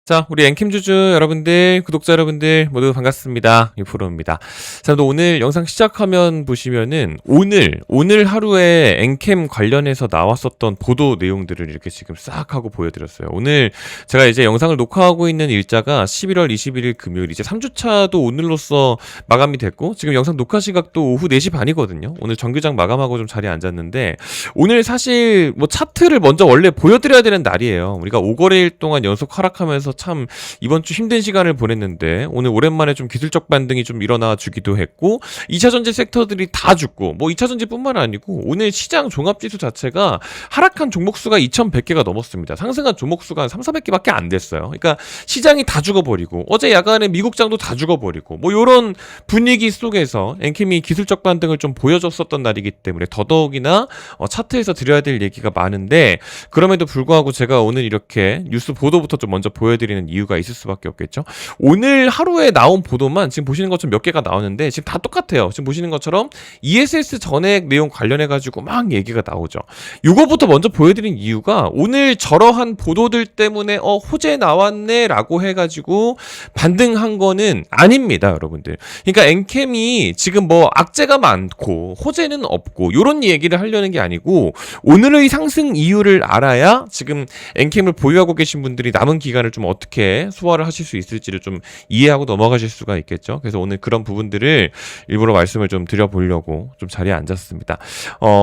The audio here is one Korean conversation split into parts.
자, 우리 엔캠주주 여러분들, 구독자 여러분들 모두 반갑습니다. 유프로입니다. 자, 또 오늘 영상 시작하면 보시면은 오늘 하루에 엔캠 관련해서 나왔었던 보도 내용들을 이렇게 지금 싹 하고 보여드렸어요. 오늘 제가 이제 영상을 녹화하고 있는 일자가 11월 21일 금요일, 이제 3주차도 오늘로써 마감이 됐고, 지금 영상 녹화 시각도 오후 4시 반이거든요. 오늘 정규장 마감하고 좀 자리에 앉았는데, 오늘 사실 뭐 차트를 먼저 원래 보여드려야 되는 날이에요. 우리가 5거래일 동안 연속 하락하면서 참 이번 주 힘든 시간을 보냈는데, 오늘 오랜만에 좀 기술적 반등이 좀 일어나 주기도 했고, 2차전지 섹터들이 다 죽고, 뭐 2차전지뿐만 아니고 오늘 시장 종합지수 자체가 하락한 종목수가 2100개가 넘었습니다. 상승한 종목수가 한 3,400개밖에 안 됐어요. 그러니까 시장이 다 죽어버리고, 어제 야간에 미국장도 다 죽어버리고, 뭐 요런 분위기 속에서 엔캠이 기술적 반등을 좀 보여줬었던 날이기 때문에 더더욱이나 차트에서 드려야 될 얘기가 많은데, 그럼에도 불구하고 제가 오늘 이렇게 뉴스 보도부터 좀 먼저 보여드리는 이유가 있을 수밖에 없겠죠. 오늘 하루에 나온 보도만 지금 보시는 것처럼 몇 개가 나오는데 지금 다 똑같아요. 지금 보시는 것처럼 ESS 전액 내용 관련해가지고 막 얘기가 나오죠. 이거부터 먼저 보여드린 이유가, 오늘 저러한 보도들 때문에 호재 나왔네 라고 해가지고 반등한 거는 아닙니다, 여러분들. 그러니까 엔캠이 지금 뭐 악재가 많고 호재는 없고 요런 얘기를 하려는 게 아니고, 오늘의 상승 이유를 알아야 지금 엔캠을 보유하고 계신 분들이 남은 기간을 좀 어떻게 소화를 하실 수 있을지를 좀 이해하고 넘어가실 수가 있겠죠. 그래서 오늘 그런 부분들을 일부러 말씀을 좀 드려보려고 좀 자리에 앉았습니다.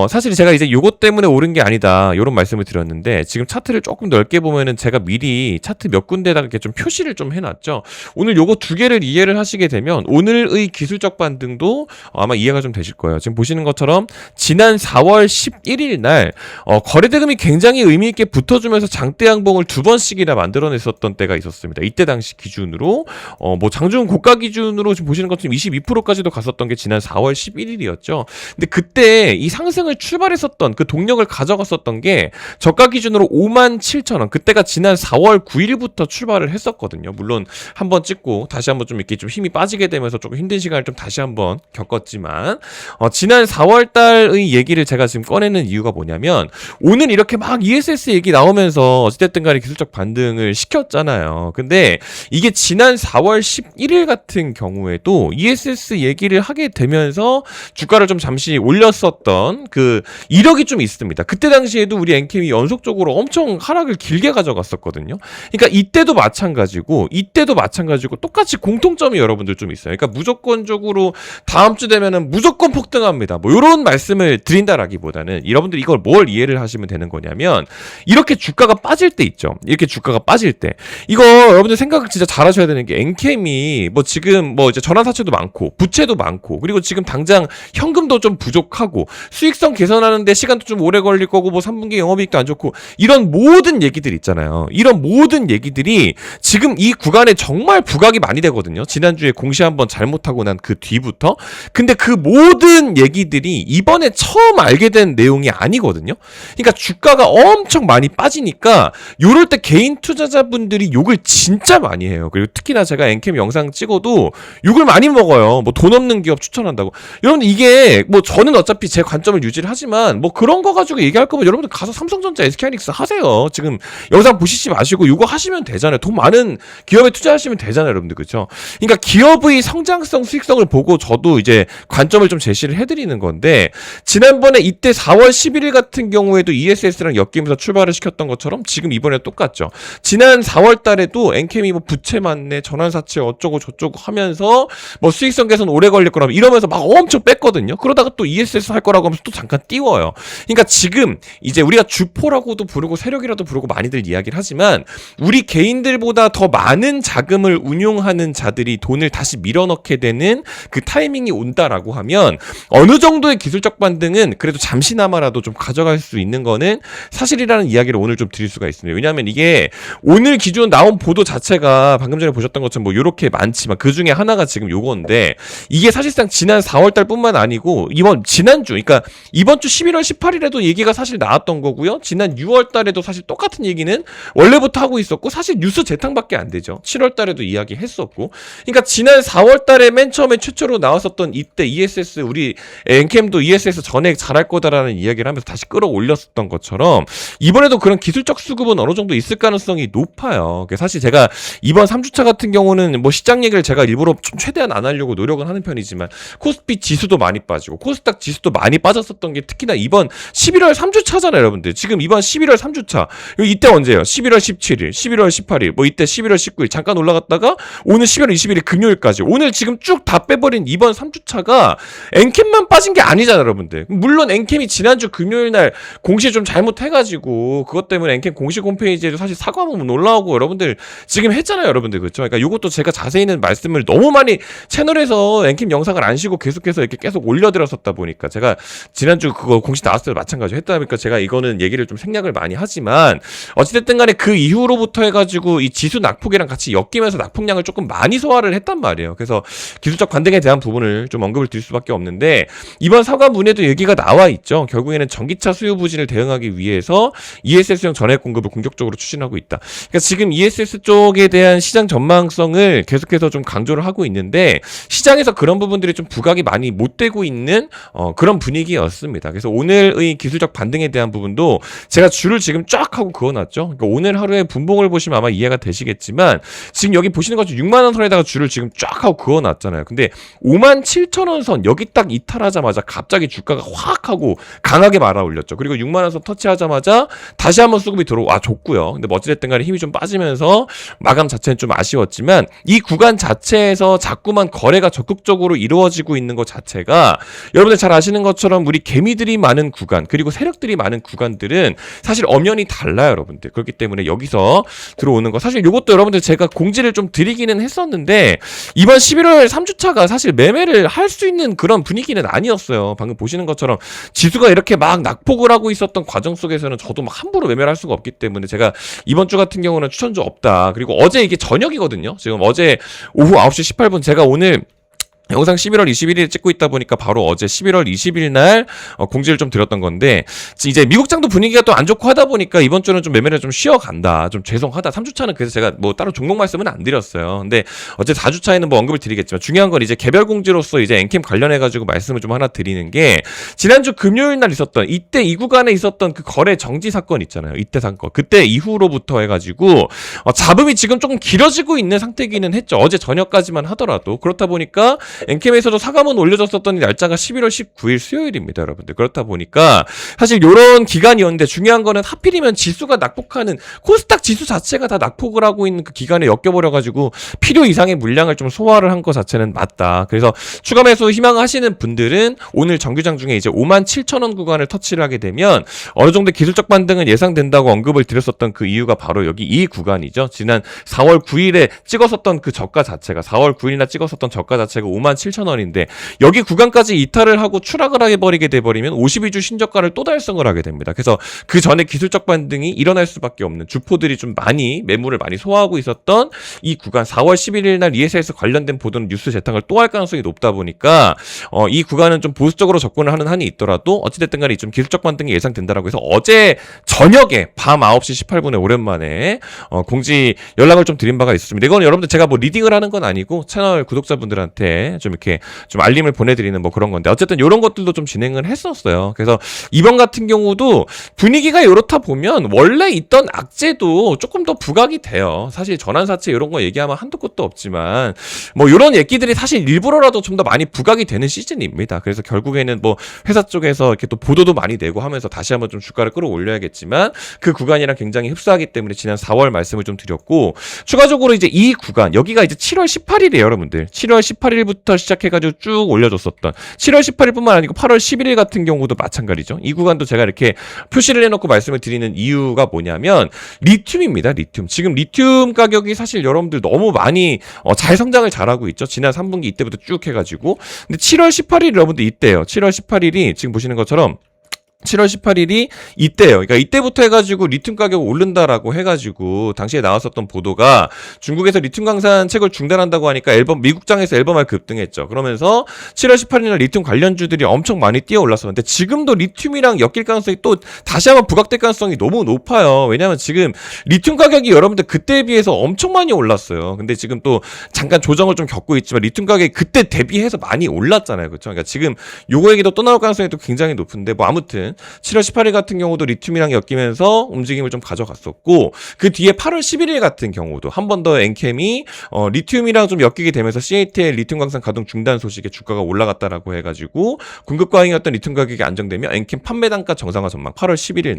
사실 제가 이제 요것 때문에 오른 게 아니다, 요런 말씀을 드렸는데, 지금 차트를 조금 넓게 보면은 제가 미리 차트 몇 군데다가 이렇게 좀 표시를 좀 해놨죠. 오늘 요거 두 개를 이해를 하시게 되면 오늘의 기술적 반등도 아마 이해가 좀 되실 거예요. 지금 보시는 것처럼 지난 4월 11일 날 거래대금이 굉장히 의미있게 붙어주면서 장대 양봉을 두 번씩이나 만들어냈었던 때가 있었습니다. 이때 당시 기준으로 뭐 장중 고가 기준으로 지금 보시는 것처럼 22%까지도 갔었던 게 지난 4월 11일이었죠. 근데 그때 이 상승을 출발했었던 그 동력을 가져갔었던 게 저가 기준으로 57,000원, 그때가 지난 4월 9일부터 출발을 했었거든요. 물론 한번 찍고 다시 한번 좀 이렇게 좀 힘이 빠지게 되면서 조금 힘든 시간을 좀 다시 한번 겪었지만, 지난 4월 달의 얘기를 제가 지금 꺼내는 이유가 뭐냐면, 오늘 이렇게 막 ESS 얘기 나오면서 어찌됐든 간에 기술적 반등을 시켰잖아요. 근데 이게 지난 4월 11일 같은 경우에도 ESS 얘기를 하게 되면서 주가를 좀 잠시 올렸었던 그 이력이 좀 있습니다. 그때 당시에도 우리 엔캠이 연속적으로 엄청 하락을 길게 가져갔었거든요. 그러니까 이때도 마찬가지고 똑같이 공통점이 여러분들 좀 있어요. 그러니까 무조건적으로 다음 주 되면은 무조건 폭등합니다, 뭐 이런 말씀을 드린다라기보다는, 여러분들 이걸 뭘 이해를 하시면 되는 거냐면, 이렇게 주가가 빠질 때 있죠. 이렇게 주가가 빠질 때, 이거 여러분들 생각을 진짜 잘 하셔야 되는 게, 엔캠이 뭐 지금 뭐 이제 전환사채도 많고 부채도 많고, 그리고 지금 당장 현금도 좀 부족하고 수익성 개선하는데 시간도 좀 오래 걸릴 거고, 뭐 3분기 영업이익도 안 좋고, 이런 모든 얘기들 있잖아요. 이런 모든 얘기들이 지금 이 구간에 정말 부각이 많이 되거든요. 지난주에 공시 한번 잘못하고 난 그 뒤부터. 근데 그 모든 얘기들이 이번에 처음 알게 된 내용이 아니거든요. 그러니까 주가가 엄청 많이 빠지니까 요럴 때 개인 투자자분들이 욕을 진짜 많이 해요. 그리고 특히나 제가 엔캠 영상 찍어도 욕을 많이 먹어요. 뭐 돈 없는 기업 추천한다고. 여러분들 이게 뭐 저는 어차피 제 관점을 유지를 하지만, 뭐 그런 거 가지고 얘기할 거면 여러분들 가서 삼성전자, SK하이닉스 하세요. 지금 영상 보시지 마시고 이거 하시면 되잖아요. 돈 많은 기업에 투자하시면 되잖아요, 여러분들. 그렇죠? 그러니까 기업의 성장성, 수익성을 보고 저도 이제 관점을 좀 제시를 해드리는 건데, 지난번에 이때 4월 11일 같은 경우에도 ESS랑 엮이면서 출발을 시켰던 것처럼 지금 이번에 똑같죠. 지난 4월 달에도 엔캠이 뭐 부채 많네, 전환사채 어쩌고 저쩌고 하면서 뭐 수익성 개선 오래 걸릴 거라고 이러면서 막 엄청 뺐거든요. 그러다가 또 ESS 할 거라고 하면서 또 잠깐 띄워요. 그러니까 지금 이제 우리가 주포라고도 부르고 세력이라도 부르고 많이들 이야기를 하지만, 우리 개인들보다 더 많은 자금을 운용하는 자들이 돈을 다시 밀어넣게 되는 그 타이밍이 온다라고 하면, 어느 정도의 기술적 반등은 그래도 잠시나마라도 좀 가져갈 수 있는 거는 사실이라는 이야기를 오늘 좀 드릴 수가 있습니다. 왜냐하면 이게 오늘 기준 나온 보도 자체가 방금 전에 보셨던 것처럼 뭐 요렇게 많지만, 그 중에 하나가 지금 요건데, 이게 사실상 지난 4월달 뿐만 아니고 지난주, 그러니까 이번 주 11월 18일에도 얘기가 사실 나왔던 거고요. 지난 6월달에도 사실 똑같은 얘기는 원래부터 하고 있었고, 사실 뉴스 재탕밖에 안 되죠. 7월달에도 이야기했었고. 그러니까 지난 4월달에 맨 처음에 최초로 나왔었던 이때 ESS, 우리 엔캠도 ESS 전액 잘할 거다라는 이야기를 하면서 다시 끌어올렸었던 것처럼, 이번에도 그런 기술적 수급은 어느 정도 있을 가능성이 높아요. 있어요. 사실 제가 이번 3주차 같은 경우는 뭐 시장 얘기를 제가 일부러 좀 최대한 안 하려고 노력은 하는 편이지만 코스피 지수도 많이 빠지고 코스닥 지수도 많이 빠졌었던 게 특히나 이번 11월 3주차잖아요, 여러분들. 지금 이번 11월 3주차. 이때 언제예요? 11월 17일, 11월 18일, 뭐 이때 11월 19일 잠깐 올라갔다가 오늘 11월 20일에 금요일까지 오늘 지금 쭉 다 빼버린 이번 3주차가 엔캠만 빠진 게 아니잖아요, 여러분들. 물론 엔캠이 지난주 금요일 날 공시 좀 잘못해가지고 그것 때문에 엔캠 공식 홈페이지에도 사실 사과문 올라오고 여러분들 지금 했잖아요, 여러분들. 그렇죠? 그러니까 이것도 제가 자세히는 말씀을 너무 많이 채널에서 엔캠 영상을 안 쉬고 계속해서 이렇게 계속 올려드렸었다 보니까 제가 지난주 그거 공시 나왔을 때도 마찬가지로 했다 보니까 제가 이거는 얘기를 좀 생략을 많이 하지만 어찌됐든 간에 그 이후로부터 해가지고 이 지수 낙폭이랑 같이 엮이면서 낙폭량을 조금 많이 소화를 했단 말이에요. 그래서 기술적 관등에 대한 부분을 좀 언급을 드릴 수밖에 없는데 이번 사과문에도 얘기가 나와 있죠. 결국에는 전기차 수요 부진을 대응하기 위해서 ESS형 전액 공급을 공격적으로 추진하고 있다. 그러니까 지금 ESS 쪽에 대한 시장 전망성을 계속해서 좀 강조를 하고 있는데 시장에서 그런 부분들이 좀 부각이 많이 못 되고 있는 그런 분위기였습니다. 그래서 오늘의 기술적 반등에 대한 부분도 제가 줄을 지금 쫙 하고 그어놨죠. 그러니까 오늘 하루의 분봉을 보시면 아마 이해가 되시겠지만 지금 여기 보시는 것처럼 6만 원 선에다가 줄을 지금 쫙 하고 그어놨잖아요. 근데 57,000원 선 여기 딱 이탈하자마자 갑자기 주가가 확 하고 강하게 말아 올렸죠. 그리고 6만 원 선 터치하자마자 다시 한번 수급이 들어와 줬고요. 근데 뭐 어찌됐든 간에 힘이 좀 빠지면서 마감 자체는 좀 아쉬웠지만 이 구간 자체에서 자꾸만 거래가 적극적으로 이루어지고 있는 것 자체가 여러분들 잘 아시는 것처럼 우리 개미들이 많은 구간 그리고 세력들이 많은 구간들은 사실 엄연히 달라요, 여러분들. 그렇기 때문에 여기서 들어오는 거 사실 이것도 여러분들 제가 공지를 좀 드리기는 했었는데 이번 11월 3주차가 사실 매매를 할 수 있는 그런 분위기는 아니었어요. 방금 보시는 것처럼 지수가 이렇게 막 낙폭을 하고 있었던 과정 속에서는 저도 막 함부로 매매를 할 수가 없기 때문에 제가 이번 주 같은 경우는 추천주 없다. 그리고 어제 이게 저녁이거든요. 지금 어제 오후 9시 18분 제가 오늘 영상 11월 21일에 찍고 있다 보니까 바로 어제 11월 20일 날 공지를 좀 드렸던 건데 이제 미국장도 분위기가 또 안 좋고 하다 보니까 이번 주는 좀 매매를 좀 쉬어간다. 좀 죄송하다. 3주차는 그래서 제가 뭐 따로 종목 말씀은 안 드렸어요. 근데 어제 4주차에는 뭐 언급을 드리겠지만 중요한 건 이제 개별 공지로서 이제 엔캠 관련해가지고 말씀을 좀 하나 드리는 게 지난주 금요일 날 있었던 이때 이 구간에 있었던 그 거래 정지 사건 있잖아요. 이때 사건. 그때 이후로부터 해가지고 잡음이 지금 조금 길어지고 있는 상태기는 했죠. 어제 저녁까지만 하더라도. 그렇다 보니까 엔캠에서도 사과문 올려줬었던 날짜가 11월 19일 수요일입니다, 여러분들. 그렇다 보니까 사실 이런 기간이었는데 중요한 거는 하필이면 지수가 낙폭하는 코스닥 지수 자체가 다 낙폭을 하고 있는 그 기간에 엮여버려가지고 필요 이상의 물량을 좀 소화를 한 것 자체는 맞다. 그래서 추가 매수 희망하시는 분들은 오늘 정규장 중에 이제 57,000원 구간을 터치를 하게 되면 어느 정도 기술적 반등은 예상된다고 언급을 드렸었던 그 이유가 바로 여기 이 구간이죠. 지난 4월 9일에 찍었었던 그 저가 자체가 4월 9일이나 찍었었던 저가 자체가 57,000원인데 여기 구간까지 이탈을 하고 추락을 해버리게 돼버리면 52주 신저가를 또 달성을 하게 됩니다. 그래서 그 전에 기술적 반등이 일어날 수밖에 없는 주포들이 좀 많이 매물을 많이 소화하고 있었던 이 구간 4월 11일 날 ESS 관련된 보도는 뉴스 재탕을 또 할 가능성이 높다 보니까 이 구간은 좀 보수적으로 접근을 하는 한이 있더라도 어찌됐든 간에 좀 기술적 반등이 예상된다라고 해서 어제 저녁에 밤 9시 18분에 오랜만에 공지 연락을 좀 드린 바가 있었습니다. 이건 여러분들 제가 뭐 리딩을 하는 건 아니고 채널 구독자분들한테 좀 이렇게 좀 알림을 보내드리는 뭐 그런 건데 어쨌든 이런 것들도 좀 진행을 했었어요. 그래서 이번 같은 경우도 분위기가 이렇다 보면 원래 있던 악재도 조금 더 부각이 돼요. 사실 전환사채 이런 거 얘기하면 한도 끝도 없지만 뭐 이런 얘기들이 사실 일부러라도 좀 더 많이 부각이 되는 시즌입니다. 그래서 결국에는 뭐 회사 쪽에서 이렇게 또 보도도 많이 내고 하면서 다시 한번 좀 주가를 끌어올려야겠지만 그 구간이랑 굉장히 흡사하기 때문에 지난 4월 말씀을 좀 드렸고 추가적으로 이제 이 구간 여기가 이제 7월 18일이에요, 여러분들. 7월 18일부터 시작해가지고 쭉 올려줬었던 7월 18일뿐만 아니고 8월 11일 같은 경우도 마찬가지죠. 이 구간도 제가 이렇게 표시를 해놓고 말씀을 드리는 이유가 뭐냐면 리튬입니다. 리튬. 지금 리튬 가격이 사실 여러분들 너무 많이 잘 성장을 잘하고 있죠. 지난 3분기 이때부터 쭉 해가지고. 근데 7월 18일 여러분들 이때요. 7월 18일이 지금 보시는 것처럼 7월 18일이 이때요. 그러니까 이때부터 해가지고 리튬 가격 오른다라고 해가지고 당시에 나왔었던 보도가 중국에서 리튬 강산책을 중단한다고 하니까 미국장에서 앨범을 급등했죠. 그러면서 7월 18일날 리튬 관련주들이 엄청 많이 뛰어 올랐었는데 지금도 리튬이랑 엮일 가능성이 또 다시 한번 부각될 가능성이 너무 높아요. 왜냐하면 지금 리튬 가격이 여러분들 그때에 비해서 엄청 많이 올랐어요. 근데 지금 또 잠깐 조정을 좀 겪고 있지만 리튬 가격이 그때 대비해서 많이 올랐잖아요. 그렇죠? 그러니까 지금 요거 얘기도 또 나올 가능성이 또 굉장히 높은데 뭐 아무튼 보시면은 7월 18일 같은 경우도 리튬이랑 엮이면서 움직임을 좀 가져갔었고 그 뒤에 8월 11일 같은 경우도 한 번 더 엔캠이 리튬이랑 좀 엮이게 되면서 CATL 리튬 광산 가동 중단 소식에 주가가 올라갔다라고 해가지고 공급 과잉이었던 리튬 가격이 안정되며 엔캠 판매 단가 정상화 전망 8월 11일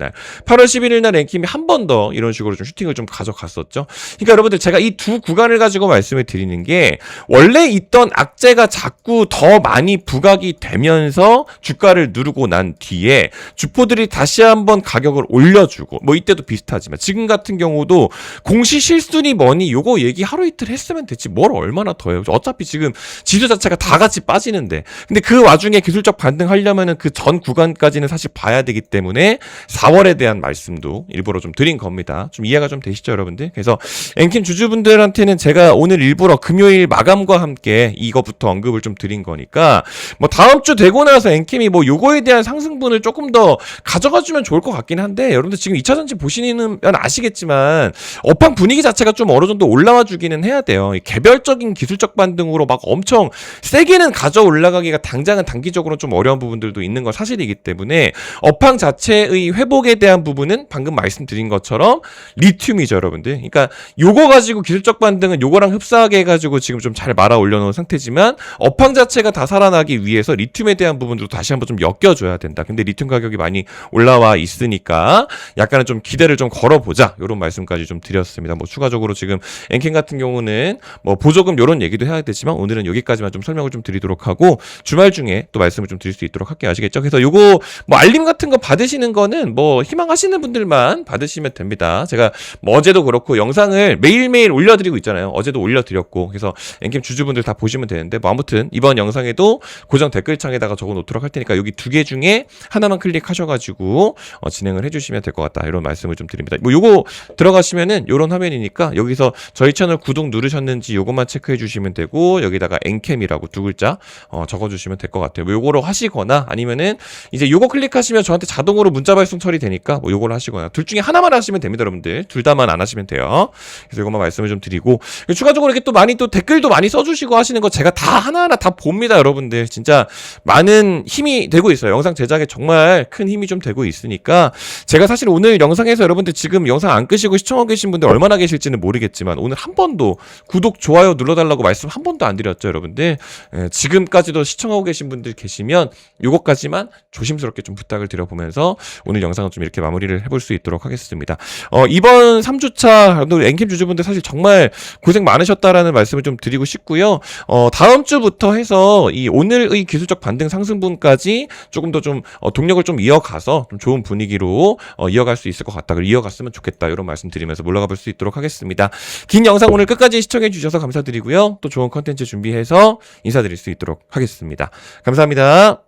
날 엔캠이 한 번 더 이런 식으로 좀 슈팅을 좀 가져갔었죠. 그러니까 여러분들 제가 이 두 구간을 가지고 말씀을 드리는 게 원래 있던 악재가 자꾸 더 많이 부각이 되면서 주가를 누르고 난 뒤에 주포들이 다시 한번 가격을 올려주고 뭐 이때도 비슷하지만 지금 같은 경우도 공시 실순위 뭐니 요거 얘기 하루 이틀 했으면 됐지 뭘 얼마나 더 해요. 어차피 지금 지수 자체가 다 같이 빠지는데 근데 그 와중에 기술적 반등하려면은 그 전 구간까지는 사실 봐야 되기 때문에 4월에 대한 말씀도 일부러 좀 드린 겁니다. 좀 이해가 좀 되시죠 여러분들? 그래서 엔킴 주주분들한테는 제가 오늘 일부러 금요일 마감과 함께 이거부터 언급을 좀 드린 거니까 뭐 다음 주 되고 나서 엔킴이 뭐 요거에 대한 상승분을 조금 더 가져가주면 좋을 것 같긴 한데 여러분들 지금 2차전지 보시면 아시겠지만 업황 분위기 자체가 좀 어느 정도 올라와 주기는 해야 돼요. 개별적인 기술적 반등으로 막 엄청 세게는 가져 올라가기가 당장은 단기적으로 좀 어려운 부분들도 있는 건 사실이기 때문에 업황 자체의 회복에 대한 부분은 방금 말씀드린 것처럼 리튬이죠 여러분들. 그러니까 요거 가지고 기술적 반등은 요거랑 흡사하게 해가지고 지금 좀 잘 말아 올려놓은 상태지만 업황 자체가 다 살아나기 위해서 리튬에 대한 부분도 다시 한번 좀 엮여줘야 된다. 근데 리튬 가격이 많이 올라와 있으니까 약간은 좀 기대를 좀 걸어보자 이런 말씀까지 좀 드렸습니다. 뭐 추가적으로 지금 엔캠 같은 경우는 뭐 보조금 이런 얘기도 해야 되지만 오늘은 여기까지만 좀 설명을 좀 드리도록 하고 주말 중에 또 말씀을 좀 드릴 수 있도록 할게요. 아시겠죠? 그래서 요거 뭐 알림 같은 거 받으시는 거는 뭐 희망하시는 분들만 받으시면 됩니다. 제가 뭐 어제도 그렇고 영상을 매일매일 올려드리고 있잖아요. 어제도 올려드렸고 그래서 엔캠 주주분들 다 보시면 되는데 뭐 아무튼 이번 영상에도 고정 댓글창에다가 적어놓도록 할 테니까 여기 두 개 중에 하나만 클릭하셔가지고 진행을 해주시면 될 것 같다 이런 말씀을 좀 드립니다. 뭐 요거 들어가시면은 요런 화면이니까 여기서 저희 채널 구독 누르셨는지 요것만 체크해 주시면 되고 여기다가 엔캠이라고 두 글자 적어주시면 될 것 같아요. 뭐 요거로 하시거나 아니면은 이제 요거 클릭하시면 저한테 자동으로 문자 발송 처리되니까 뭐 요걸 하시거나 둘 중에 하나만 하시면 됩니다 여러분들. 둘 다만 안 하시면 돼요. 그래서 요것만 말씀을 좀 드리고 추가적으로 이렇게 또 많이 또 댓글도 많이 써주시고 하시는 거 제가 다 하나하나 다 봅니다 여러분들. 진짜 많은 힘이 되고 있어요. 영상 제작에 정말 큰 힘이 좀 되고 있으니까 제가 사실 오늘 영상에서 여러분들 지금 영상 안 끄시고 시청하고 계신 분들 얼마나 계실지는 모르겠지만 오늘 한 번도 구독 좋아요 눌러달라고 말씀 한 번도 안 드렸죠 여러분들. 지금까지도 시청하고 계신 분들 계시면 요것까지만 조심스럽게 좀 부탁을 드려보면서 오늘 영상은 좀 이렇게 마무리를 해볼 수 있도록 하겠습니다. 이번 3주차 엔캠 주주분들 사실 정말 고생 많으셨다라는 말씀을 좀 드리고 싶고요. 다음 주부터 해서 이 오늘의 기술적 반등 상승분까지 조금 더 좀 동력을 좀 이어가서 좀 좋은 분위기로 이어갈 수 있을 것 같다. 그리고 이어갔으면 좋겠다. 이런 말씀 드리면서 올라가 볼 수 있도록 하겠습니다. 긴 영상 오늘 끝까지 시청해 주셔서 감사드리고요. 또 좋은 컨텐츠 준비해서 인사드릴 수 있도록 하겠습니다. 감사합니다.